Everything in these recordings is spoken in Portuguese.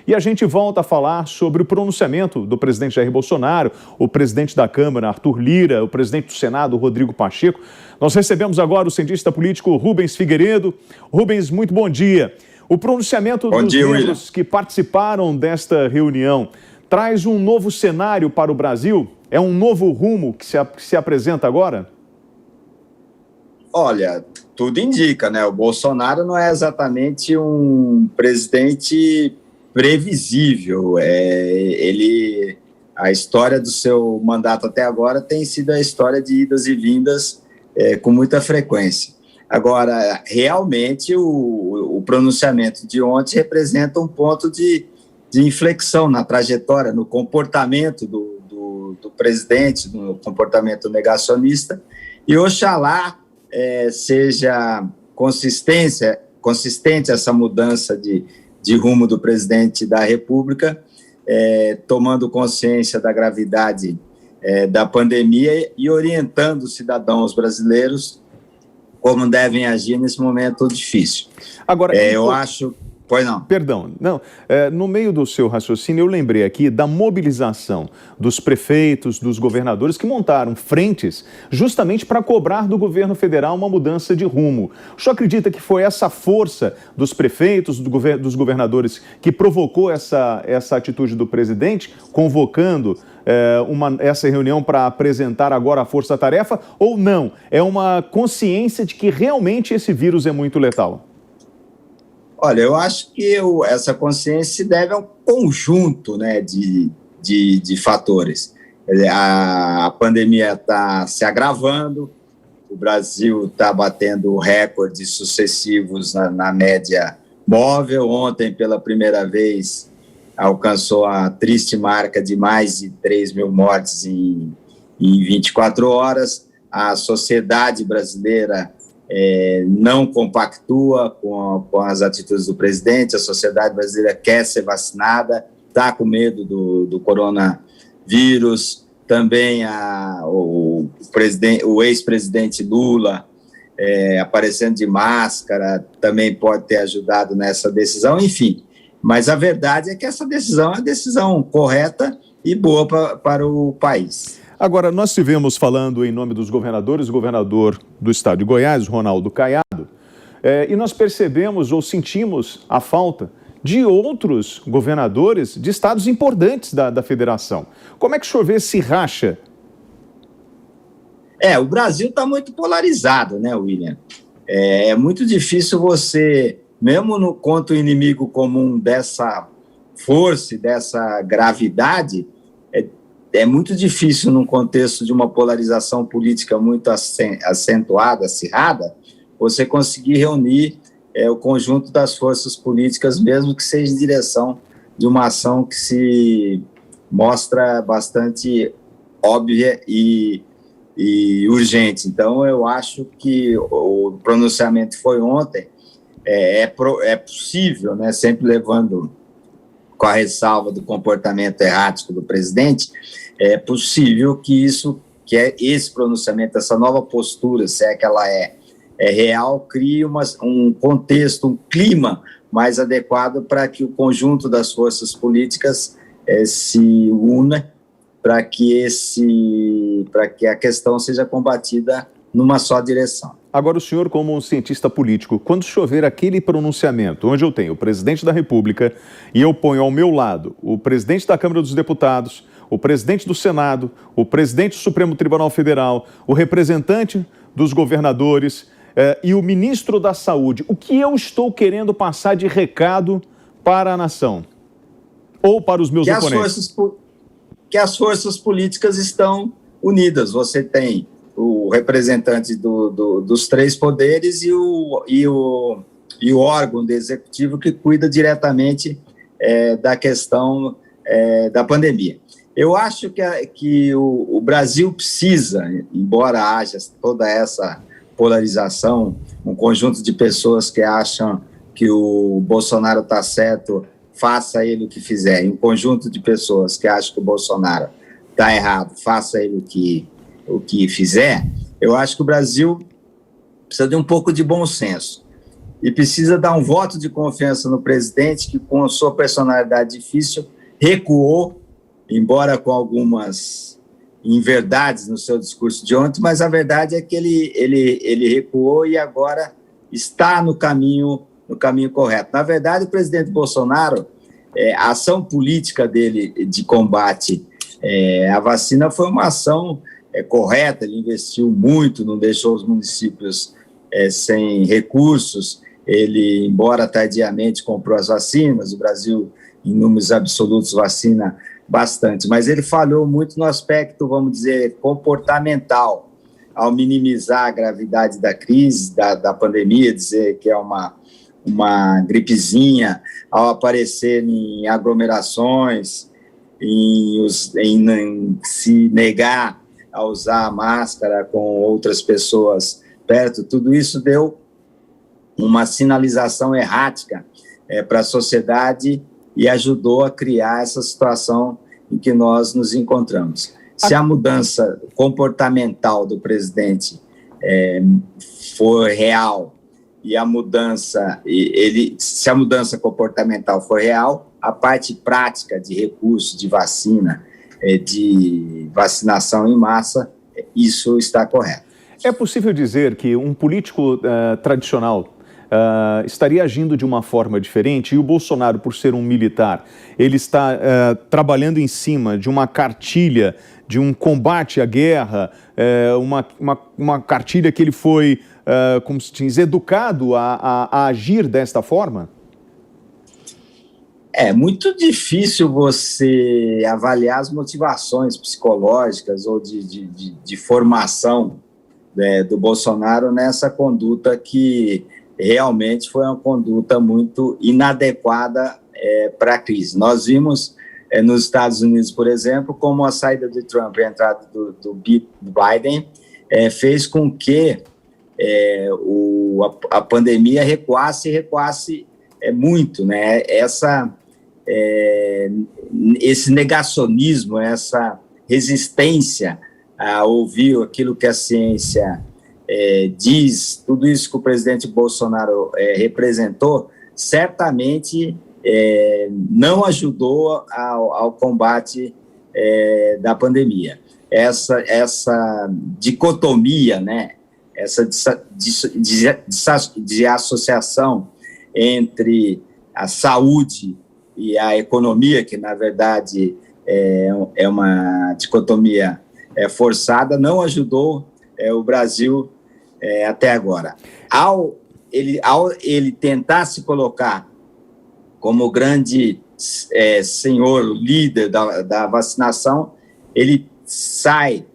E a gente volta a falar sobre o pronunciamento do presidente Jair Bolsonaro, o presidente da Câmara, Arthur Lira, o presidente do Senado, Rodrigo Pacheco. Nós recebemos agora o cientista político Rubens Figueiredo. Rubens, muito bom dia. O pronunciamento dos membros que participaram desta reunião traz um novo cenário para o Brasil? É um novo rumo que se apresenta agora? Olha, tudo indica, né? O Bolsonaro não é exatamente um presidente previsível. A história do seu mandato até agora tem sido a história de idas e vindas com muita frequência. Agora, realmente, o pronunciamento de ontem representa um ponto de inflexão na trajetória, no comportamento do presidente, no comportamento negacionista, e oxalá seja consistente essa mudança de rumo do presidente da República, tomando consciência da gravidade da pandemia e orientando os cidadãos brasileiros como devem agir nesse momento difícil. Agora, eu acho... Pois não. Perdão, não. No meio do seu raciocínio, eu lembrei aqui da mobilização dos prefeitos, dos governadores que montaram frentes justamente para cobrar do governo federal uma mudança de rumo. O senhor acredita que foi essa força dos prefeitos, dos governadores que provocou essa atitude do presidente, convocando essa reunião para apresentar agora a força-tarefa, ou não? É uma consciência de que realmente esse vírus é muito letal? Olha, eu acho que essa consciência se deve a um conjunto, né, de fatores. A pandemia está se agravando, o Brasil está batendo recordes sucessivos na média móvel. Ontem, pela primeira vez, alcançou a triste marca de mais de 3 mil mortes em 24 horas. A sociedade brasileira não compactua com as atitudes do presidente. A sociedade brasileira quer ser vacinada, está com medo do coronavírus. Também o ex-presidente Lula aparecendo de máscara também pode ter ajudado nessa decisão, enfim. Mas a verdade é que essa decisão é a decisão correta e boa para o país. Agora, nós estivemos falando em nome dos governadores, o governador do estado de Goiás, Ronaldo Caiado, e nós percebemos ou sentimos a falta de outros governadores de estados importantes da federação. Como é que o senhor vê esse racha? O Brasil está muito polarizado, né, William? É muito difícil você, mesmo contra o inimigo comum dessa força e dessa gravidade, é muito difícil, num contexto de uma polarização política muito acentuada, acirrada, você conseguir reunir o conjunto das forças políticas, mesmo que seja em direção de uma ação que se mostra bastante óbvia e urgente. Então, eu acho que o pronunciamento foi ontem, é possível, né, sempre levando com a ressalva do comportamento errático do presidente, é possível que esse pronunciamento, essa nova postura, se é que ela é real, crie um contexto, um clima mais adequado para que o conjunto das forças políticas se una para que a questão seja combatida numa só direção. Agora, o senhor, como um cientista político, quando chover aquele pronunciamento, onde eu tenho o presidente da República e eu ponho ao meu lado o presidente da Câmara dos Deputados, o presidente do Senado, o presidente do Supremo Tribunal Federal, o representante dos governadores e o ministro da Saúde, o que eu estou querendo passar de recado para a nação? Ou para os meus oponentes? Que as forças políticas estão unidas. Você tem o representante dos três poderes e o órgão do executivo que cuida diretamente da questão da pandemia. Eu acho que o Brasil precisa, embora haja toda essa polarização, um conjunto de pessoas que acham que o Bolsonaro está certo, faça ele o que fizer, e um conjunto de pessoas que acham que o Bolsonaro está errado, faça ele o que fizer. Eu acho que o Brasil precisa de um pouco de bom senso. e precisa dar um voto de confiança no presidente, que com a sua personalidade difícil recuou, embora com algumas inverdades no seu discurso de ontem, mas a verdade é que ele recuou e agora está no caminho correto. Na verdade, o presidente Bolsonaro, a ação política dele de combate à vacina foi uma ação correta, ele investiu muito, não deixou os municípios sem recursos, ele, embora tardiamente, comprou as vacinas, o Brasil, em números absolutos, vacina bastante, mas ele falhou muito no aspecto, vamos dizer, comportamental, ao minimizar a gravidade da crise, da pandemia, dizer que é uma gripezinha, ao aparecer em aglomerações, em se negar a usar a máscara com outras pessoas perto, tudo isso deu uma sinalização errática para a sociedade e ajudou a criar essa situação em que nós nos encontramos. Se a mudança comportamental do presidente for real e se a mudança comportamental for real, a parte prática de recursos, de vacina, de vacinação em massa, isso está correto. É possível dizer que um político tradicional estaria agindo de uma forma diferente e o Bolsonaro, por ser um militar, ele está trabalhando em cima de uma cartilha, de um combate à guerra, uma cartilha que ele foi, como se diz, educado a agir desta forma? É muito difícil você avaliar as motivações psicológicas ou de formação do Bolsonaro nessa conduta que realmente foi uma conduta muito inadequada para a crise. Nós vimos nos Estados Unidos, por exemplo, como a saída de Trump e a entrada do Biden fez com que a pandemia recuasse muito, né? Esse negacionismo, essa resistência a ouvir aquilo que a ciência diz, tudo isso que o presidente Bolsonaro representou, certamente não ajudou ao combate da pandemia. Essa dicotomia, né, essa desassociação entre a saúde e a economia, que na verdade é uma dicotomia forçada, não ajudou o Brasil até agora. Ao ele tentar se colocar como grande senhor, líder da vacinação, ele sai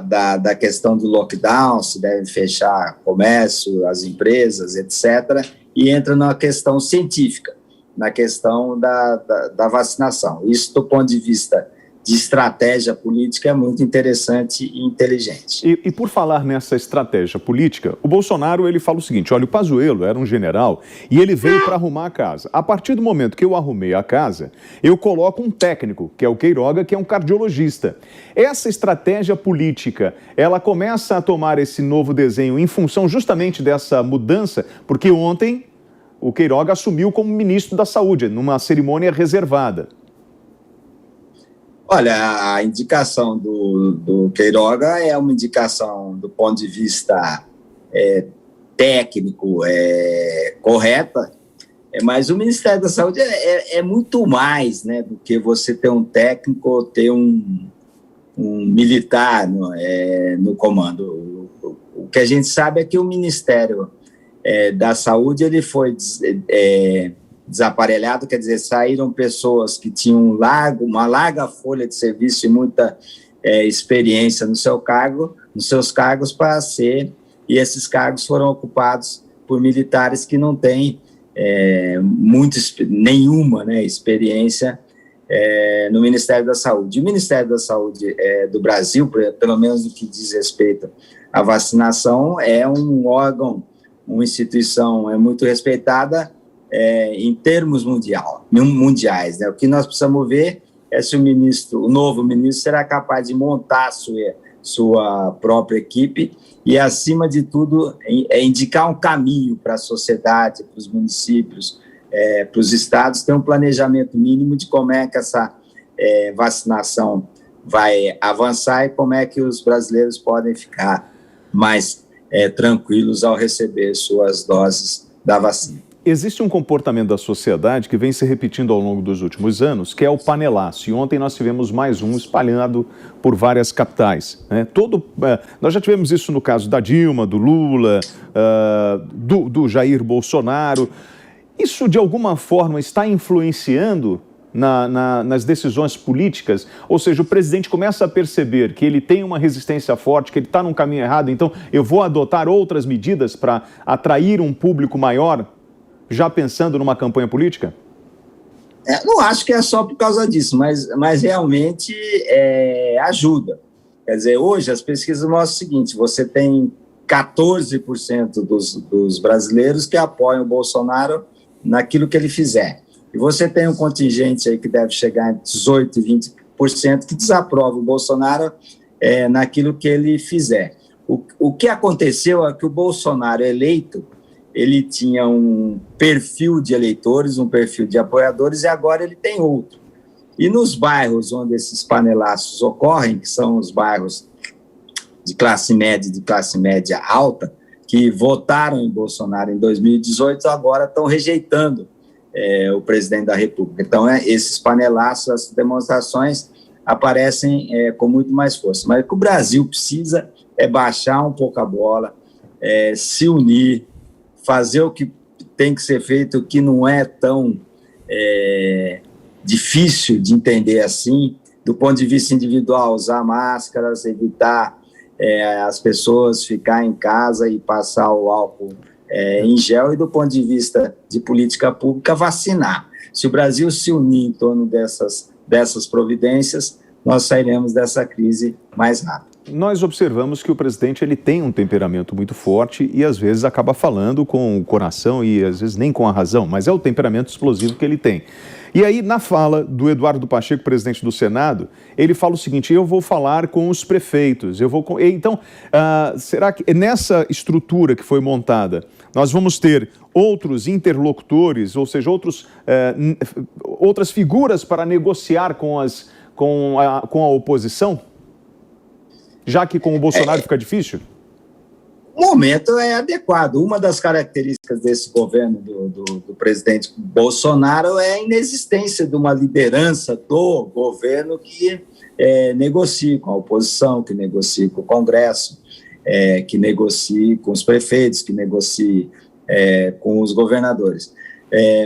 da questão do lockdown, se deve fechar comércio, as empresas, etc., e entra na questão científica, na questão da vacinação. Isso, do ponto de vista de estratégia política, é muito interessante e inteligente. E por falar nessa estratégia política, o Bolsonaro, ele fala o seguinte: olha, o Pazuello era um general e ele veio para arrumar a casa. A partir do momento que eu arrumei a casa, eu coloco um técnico, que é o Queiroga, que é um cardiologista. Essa estratégia política, ela começa a tomar esse novo desenho em função justamente dessa mudança, porque ontem o Queiroga assumiu como ministro da Saúde, numa cerimônia reservada. Olha, a indicação do Queiroga é uma indicação do ponto de vista técnico correta, mas o Ministério da Saúde é muito mais, né, do que você ter um técnico ou ter um militar no comando. O que a gente sabe é que o Ministério da Saúde ele foi desaparelhado, quer dizer, saíram pessoas que tinham uma larga folha de serviço e muita experiência nos seus cargos para ser, e esses cargos foram ocupados por militares que não têm nenhuma, né, experiência no Ministério da Saúde. O Ministério da Saúde do Brasil, pelo menos no que diz respeito à vacinação, é um órgão, uma instituição muito respeitada em termos mundiais, né? O que nós precisamos ver é se o novo ministro será capaz de montar sua própria equipe e, acima de tudo, indicar um caminho para a sociedade, para os municípios, para os estados, ter um planejamento mínimo de como é que essa vacinação vai avançar e como é que os brasileiros podem ficar mais tranquilos ao receber suas doses da vacina. Existe um comportamento da sociedade que vem se repetindo ao longo dos últimos anos, que é o panelaço. E ontem nós tivemos mais um espalhado por várias capitais, né? Nós já tivemos isso no caso da Dilma, do Lula, do Jair Bolsonaro. Isso, de alguma forma, está influenciando nas decisões políticas? Ou seja, o presidente começa a perceber que ele tem uma resistência forte, que ele está num caminho errado, então eu vou adotar outras medidas para atrair um público maior, já pensando numa campanha política? Não acho que é só por causa disso, mas realmente ajuda. Quer dizer, hoje as pesquisas mostram o seguinte: você tem 14% dos brasileiros que apoiam o Bolsonaro naquilo que ele fizer. E você tem um contingente aí que deve chegar entre 18% e 20% que desaprova o Bolsonaro naquilo que ele fizer. O que aconteceu é que o Bolsonaro eleito, ele tinha um perfil de eleitores, um perfil de apoiadores, e agora ele tem outro. E nos bairros onde esses panelaços ocorrem, que são os bairros de classe média alta, que votaram em Bolsonaro em 2018, agora estão rejeitando o presidente da República. Então, esses panelaços, as demonstrações aparecem com muito mais força. Mas o que o Brasil precisa é baixar um pouco a bola, se unir, fazer o que tem que ser feito, o que não é tão difícil de entender assim, do ponto de vista individual, usar máscaras, evitar as pessoas ficar em casa e passar o álcool em gel, e do ponto de vista de política pública, vacinar. Se o Brasil se unir em torno dessas providências, nós sairemos dessa crise mais rápido. Nós observamos que o presidente ele tem um temperamento muito forte e às vezes acaba falando com o coração e às vezes nem com a razão, mas é o temperamento explosivo que ele tem. E aí, na fala do Eduardo Pacheco, presidente do Senado, ele fala o seguinte: eu vou falar com os prefeitos. Então, será que nessa estrutura que foi montada, nós vamos ter outros interlocutores, ou seja, outras figuras para negociar com a oposição? Já que com o Bolsonaro fica difícil? O momento é adequado. Uma das características desse governo do presidente Bolsonaro é a inexistência de uma liderança do governo que negocie com a oposição, que negocie com o Congresso, que negocie com os prefeitos, que negocie com os governadores.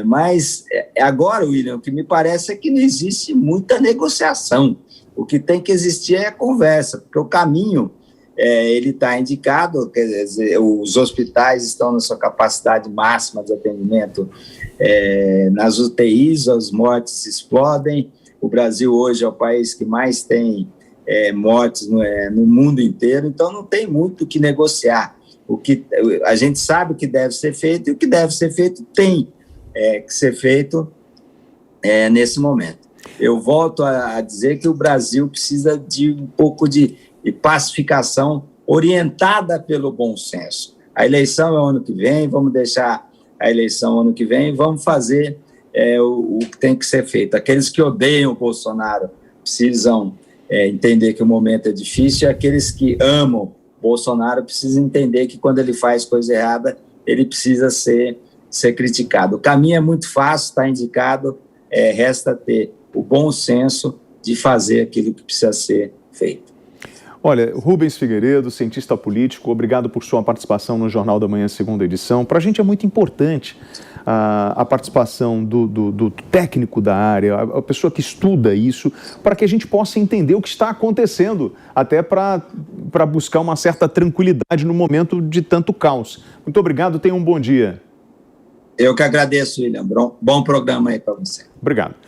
Mas agora, William, o que me parece é que não existe muita negociação. O que tem que existir é a conversa, porque o caminho ele está indicado, quer dizer, os hospitais estão na sua capacidade máxima de atendimento nas UTIs, as mortes explodem. O Brasil hoje é o país que mais tem mortes no mundo inteiro, então não tem muito o que negociar. A gente sabe o que deve ser feito, e o que deve ser feito tem que ser feito nesse momento. Eu volto a dizer que o Brasil precisa de um pouco de pacificação orientada pelo bom senso. A eleição é o ano que vem, vamos deixar a eleição ano que vem, vamos fazer o que tem que ser feito. Aqueles que odeiam o Bolsonaro precisam entender que o momento é difícil, e aqueles que amam o Bolsonaro precisam entender que quando ele faz coisa errada, ele precisa ser criticado. O caminho é muito fácil, está indicado, resta ter o bom senso de fazer aquilo que precisa ser feito. Olha, Rubens Figueiredo, cientista político, obrigado por sua participação no Jornal da Manhã, segunda edição. Para a gente é muito importante a participação do técnico da área, a pessoa que estuda isso, para que a gente possa entender o que está acontecendo, até para buscar uma certa tranquilidade no momento de tanto caos. Muito obrigado, tenha um bom dia. Eu que agradeço, William. Bom programa aí para você. Obrigado.